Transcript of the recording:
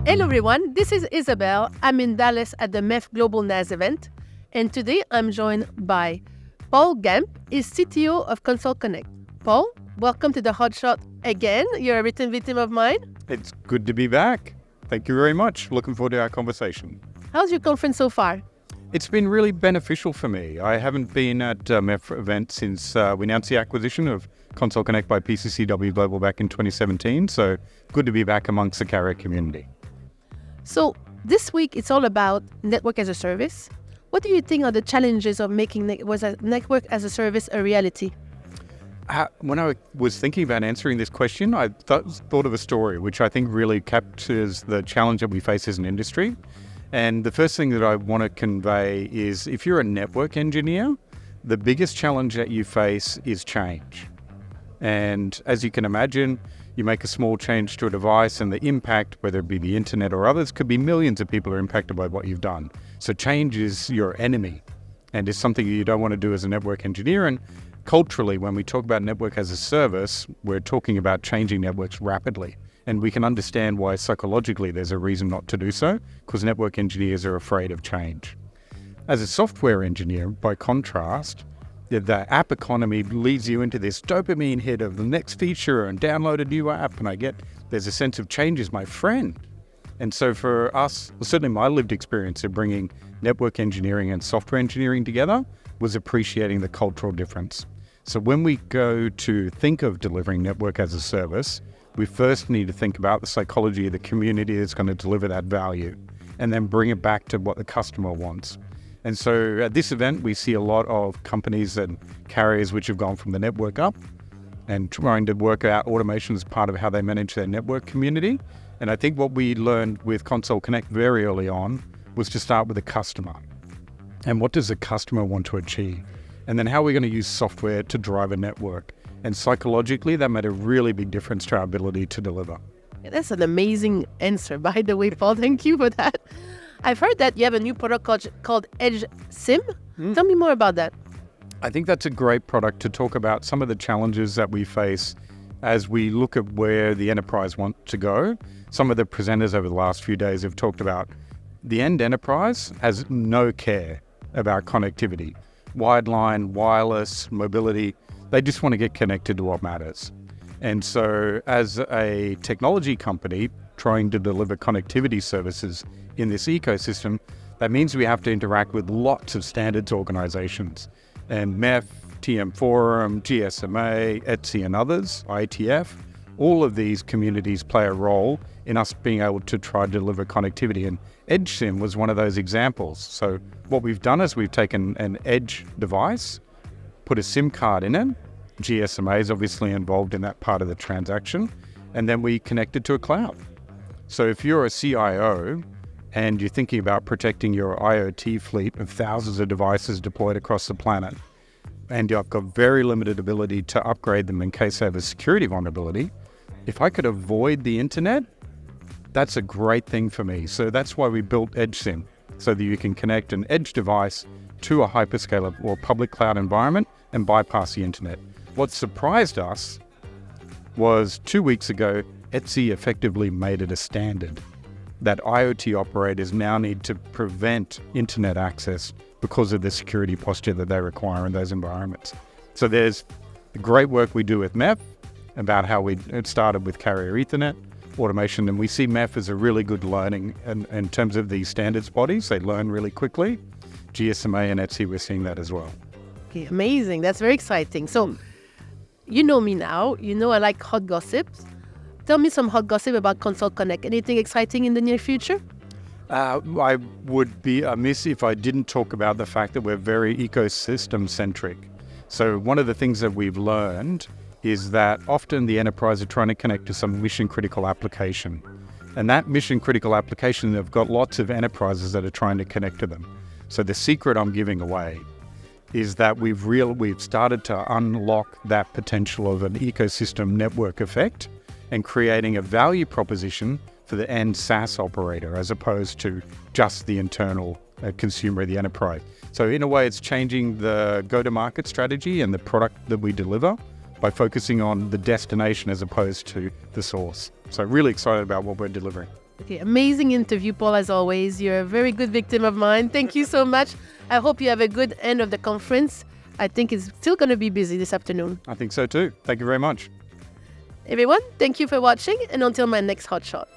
Hello everyone, this is Isabel. I'm in Dallas at the MEF Global NaaS Event, and today I'm joined by Paul Gampe, is CTO of Console Connect. Paul, welcome to the HOTShot again. You're a written victim of mine. It's good to be back. Thank you very much. Looking forward to our conversation. How's your conference so far? It's been really beneficial for me. I haven't been at MEF event since we announced the acquisition of Console Connect by PCCW Global back in 2017. So good to be back amongst the carrier community. So this week, it's all about network as a service. What do you think are the challenges of making network as a service a reality? When I was thinking about answering this question, I thought of a story which I think really captures the challenge that we face as an industry. And the first thing that I want to convey is if you're a network engineer, the biggest challenge that you face is change. And as you can imagine, you make a small change to a device and the impact, whether it be the internet or others, could be millions of people are impacted by what you've done. So change is your enemy and is something you don't want to do as a network engineer. And culturally, when we talk about network as a service, we're talking about changing networks rapidly. And we can understand why psychologically there's a reason not to do so, because network engineers are afraid of change. As a software engineer, by contrast, the app economy leads you into this dopamine hit of the next feature and download a new app. And there's a sense of change is my friend. And so for us, certainly my lived experience of bringing network engineering and software engineering together was appreciating the cultural difference. So when we go to think of delivering network as a service, we first need to think about the psychology of the community that's going to deliver that value and then bring it back to what the customer wants. And so at this event, we see a lot of companies and carriers which have gone from the network up and trying to work out automation as part of how they manage their network community. And I think what we learned with Console Connect very early on was to start with the customer. And what does the customer want to achieve? And then how are we going to use software to drive a network? And psychologically, that made a really big difference to our ability to deliver. Yeah, that's an amazing answer, by the way, Paul. Thank you for that. I've heard that you have a new product called HOTSeat. Tell me more about that. I think that's a great product to talk about some of the challenges that we face as we look at where the enterprise wants to go. Some of the presenters over the last few days have talked about the end enterprise has no care about connectivity. Wireline, wireless, mobility, they just want to get connected to what matters. And so as a technology company trying to deliver connectivity services in this ecosystem, that means we have to interact with lots of standards organizations. And MEF, TM Forum, GSMA, ETSI and others, IETF, all of these communities play a role in us being able to try to deliver connectivity. And EdgeSIM was one of those examples. So what we've done is we've taken an edge device, put a SIM card in it. GSMA is obviously involved in that part of the transaction. And then we connect it to a cloud. So if you're a CIO and you're thinking about protecting your IoT fleet of thousands of devices deployed across the planet, and you've got very limited ability to upgrade them in case they have a security vulnerability, if I could avoid the internet, that's a great thing for me. So that's why we built EdgeSIM, so that you can connect an edge device to a hyperscaler or public cloud environment and bypass the internet. What surprised us was 2 weeks ago, ETSI effectively made it a standard that IoT operators now need to prevent internet access because of the security posture that they require in those environments. So there's the great work we do with MEF about how it started with carrier Ethernet automation, and we see MEF as a really good learning in terms of these standards bodies. They learn really quickly. GSMA and ETSI, we're seeing that as well. Okay, amazing. That's very exciting. So you know me now. You know I like hot gossips. Tell me some hot gossip about Console Connect. Anything exciting in the near future? I would be amiss if I didn't talk about the fact that we're very ecosystem-centric. So one of the things that we've learned is that often the enterprise are trying to connect to some mission-critical application. And that mission-critical application, they've got lots of enterprises that are trying to connect to them. So the secret I'm giving away is that we've started to unlock that potential of an ecosystem network effect and creating a value proposition for the end SaaS operator as opposed to just the internal consumer of the enterprise. So in a way, it's changing the go-to-market strategy and the product that we deliver by focusing on the destination as opposed to the source. So really excited about what we're delivering. Okay, amazing interview, Paul, as always. You're a very good victim of mine. Thank you so much. I hope you have a good end of the conference. I think it's still going to be busy this afternoon. I think so too. Thank you very much. Everyone, thank you for watching, and until my next hot shot.